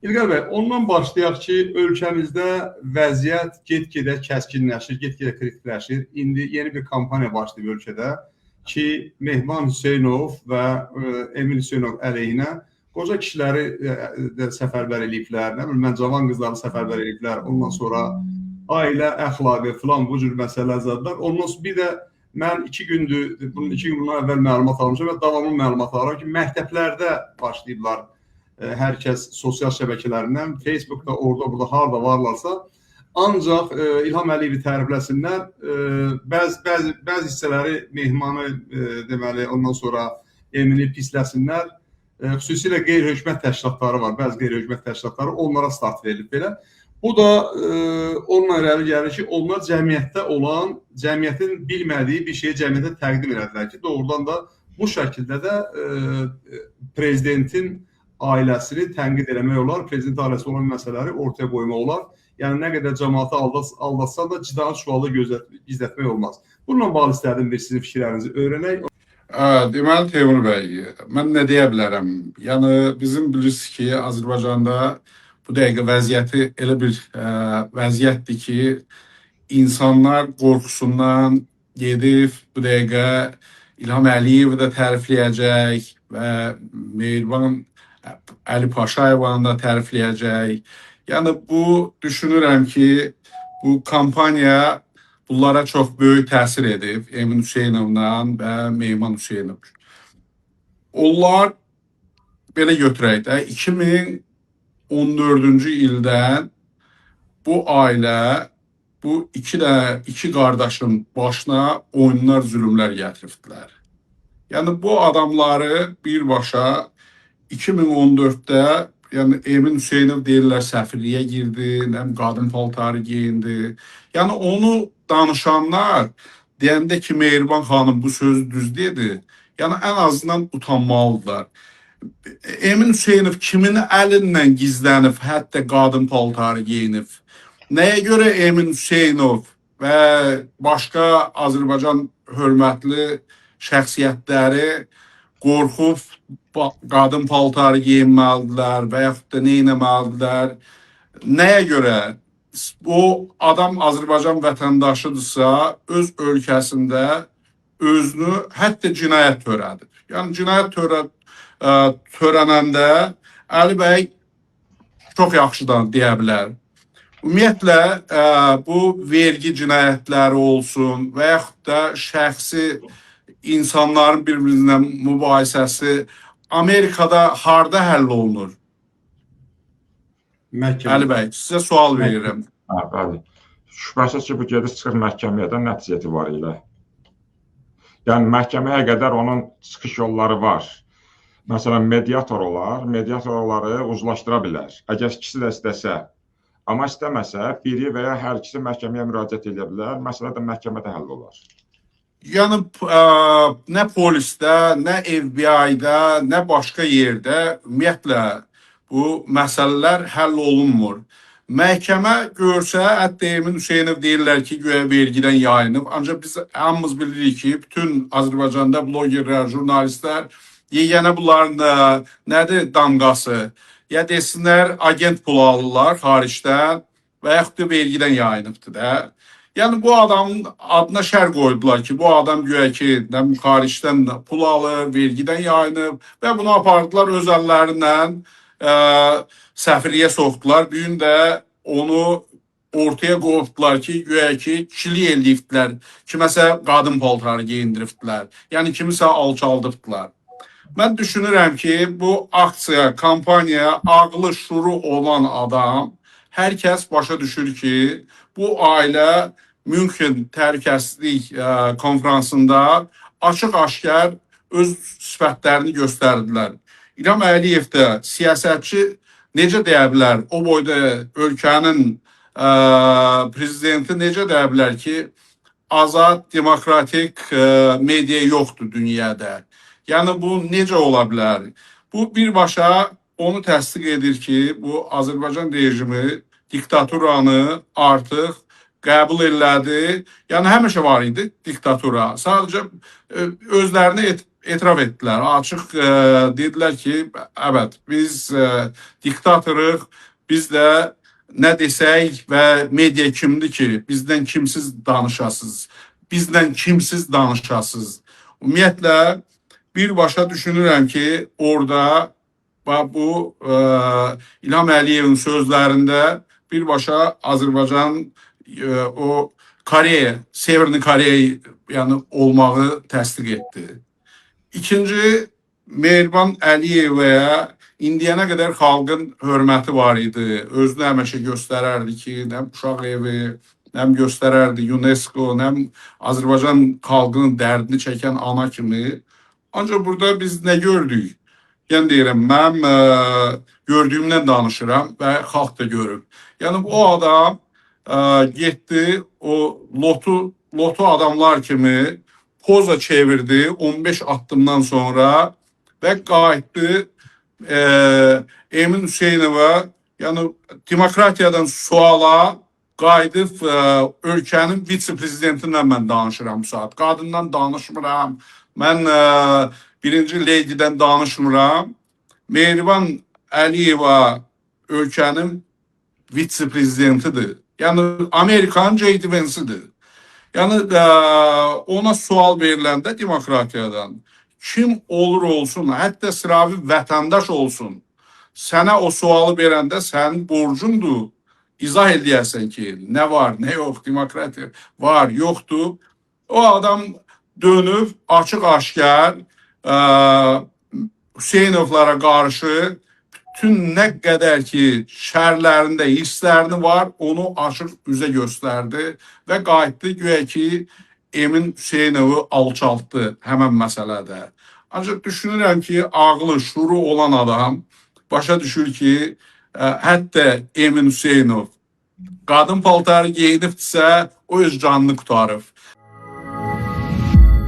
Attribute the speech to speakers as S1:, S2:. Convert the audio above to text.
S1: İlqar bəy, ondan başlayaq ki, ölkəmizdə vəziyyət get-gedə kəskinləşir, get-gedə kritikləşir. İndi yeni bir kampaniya başlayıb ölkədə ki, Mehman Hüseynov və Emin Hüseynov əleyhinə qoca kişiləri səfərbər ediblər, nə bilim, cavan qızları səfərbər ediblər. Ondan sonra ailə əxlaqı filan bu cür məsələlər zadlar. Ondan sonra bir də mən 2 gündür, bunun 2 gün əvvəl məlumat almışam və davamlı məlumat alıram ki, məktəblərdə başlayıblar. Hər kəs sosial şəbəkələrindən, Facebookda, orada, burada, harada varlarsa, ancaq İlham Əliyevi tərifləsinlər, bəzi hissələri Mehmanı, deməli, ondan sonra Emini pisləsinlər. Xüsusilə qeyri-hökumət təşkilatları var, bəzi qeyri-hökumət təşkilatları, onlara start verilib belə. Bu da onunla irəli gəlir ki, onlar cəmiyyətdə olan, cəmiyyətin bilmədiyi bir şeyi cəmiyyətə təqdim elədilər ki, doğrudan da bu şəkildə də prezidentin ailəsini tənqid eləmək olar, prezident ailəsi olan məsələləri ortaya qoymaq olar. Yəni, nə qədər cəmaatı aldatsan da cidanı çuvalda gizlətmək olmaz. Bununla bağlı istədim bir sizin fikirlərinizi öyrənək.
S2: Deməli, Teymur bəy, mən nə deyə bilərəm? Yəni, bizim bilirsiniz ki, Azərbaycanda bu dəqiqə vəziyyəti elə bir vəziyyətdir ki, insanlar qorxusundan gedib bu dəqiqə İlham Əliyevi də tərifləyəcək və Mehriban Əli Paşayev'ı da tərifləyəcək. Yəni, bu düşünürəm ki, bu kampaniya bunlara çox böyük təsir edib, Emin Hüseynovla və Mehman Hüseynov. Onlar, belə götürək də, 2014-cü ildən bu ailə, bu iki qardaşın başına oyunlar, zülümlər gətiribdilər. Yəni, bu adamları birbaşa 2014'də, yəni Emin Hüseynov deyirlər səfirliyə girdi, qadın paltarı geyindi. Yəni onu danışanlar deyəndə ki, Mehriban xanım bu sözü düz dedi. Yəni ən azından utanmalıdırlar. Emin Hüseynov kimin əlindən gizlənib, hətta qadın paltarı geyinib? Nəyə görə Emin Hüseynov və başqa Azərbaycan hörmətli şəxsiyyətləri qorxub qadın paltarı geyinməlidirlər və yaxud da nə etməlidirlər? Nəyə görə? O adam Azərbaycan vətəndaşıdırsa, öz ölkəsində özünü hətta cinayət törədir. Yəni cinayət törənəndə Əli bəy çox yaxşıdan deyə bilər. Ümumiyyətlə, bu vergi cinayətləri olsun və yaxud da şəxsi insanların bir-birindən mübahisəsi Amerikada harda həll olunur? Əli bəy, sizə sual verirəm.
S3: Bəli. Şübhəsiz ki, bu gedir çıxır məhkəməyə də nəticə etibarilə. Yəni, məhkəməyə qədər onun çıxış yolları var. Məsələn, mediator olar, mediatorları uzlaşdıra bilər. Əgər ikisi də istəsə, amma istəməsə, biri və ya hər ikisi məhkəməyə müraciət edə bilər, məsələ də məhkəmədə həll olar.
S2: Yəni, nə polisdə, nə FBI-də, nə başqa yerdə ümumiyyətlə bu məsələlər həll olunmur. Məhkəmə görsə, hətta Emin Hüseynov deyirlər ki, güya vergidən yayınıb. Ancaq biz hamımız bilirik ki, bütün Azərbaycanda blogerlər, jurnalistlər yeganə bunların nədir damqası? Ya desinlər, agent pul alırlar xaricdən və yaxud da vergidən yayınıbdır da. Yəni, bu adamın adına şər qoydular ki, bu adam güya ki, xaricdən pul alır, vergidən yayınıb və bunu apardılar öz əllərindən səfirliyə soxdular. Bir gün də onu ortaya qoydular ki, güya ki, kişilik eləyibdilər. Kiməsə qadın paltarı geyindiribdilər. Yəni, kimisə alçaldıbdılar. Mən düşünürəm ki, bu aksiya, kampaniya, ağlı, şuru olan adam, hər kəs başa düşür ki, bu ailə Münxen təhlükəsizlik konferansında açıq-aşkar öz sifətlərini göstərdilər. İlham Əliyev də siyasətçi necə deyə bilər, o boyda ölkənin prezidenti necə deyə bilər ki, azad, demokratik media yoxdur dünyada. Yəni, bu necə ola bilər? Bu birbaşa onu təsdiq edir ki, bu Azərbaycan rejimi diktaturanı artıq qəbul elədi. Yəni, həmişə var idi diktatura. Sadəcə özlərini etiraf etdilər. Açıq dedilər ki, evet biz diktatörük, biz də nə desək və media kimdir ki, bizdən kimsiz danışasınız, bizdən kimsiz danışasınız. Ümumiyyətlə, birbaşa düşünürəm ki, orada bu İlham Əliyevin sözlərində birbaşa Azərbaycan o Koreya, Severni Koreya yəni olmağı təsdiq etdi. İkinci, Mehriban Əliyevə indiyənə qədər xalqın hörməti var idi. Özünü həmişə göstərərdi ki, nə uşaq evi, nə göstərərdi UNESCO, nə Azərbaycan xalqının dərdini çəkən ana kimi. Ancaq burada biz nə gördük? Yəni deyirəm, mən gördüyümdən danışıram və xalq da görüb. Yəni o adam getdi, o lotu adamlar kimi poza çevirdi 15 addımdan sonra və qayıtdı Emin Hüseynova, yəni demokratiyadan suala qayıdıb ölkənin vitse-prezidentindən mən danışıram bu saat. Qadından danışmıram, mən birinci leydidən danışmıram. Mehriban Əliyeva ölkənin vitse-prezidentidir. Yəni Amerikanın J.D. Vance'idir. Yəni ona sual veriləndə demokratiyadan kim olur olsun, hətta sıravi vətəndaş olsun, sənə o sualı verəndə sənin borcundur. İzah edəyəsən ki, nə var, nə yox, demokratiya var, yoxdur. O adam dönüb açıq-aşkar Hüseynovlara qarşı bütün nə qədər ki şərlərində, hisslərini var, onu açıq üzə göstərdi və qayıtdı güya ki Emin Hüseynovu alçaltdı həmən məsələdə. Ancaq düşünürəm ki, ağlı, şuru olan adam başa düşür ki, hətta Emin Hüseynov qadın paltarı geyinibdirsə, o öz canını qutarıb.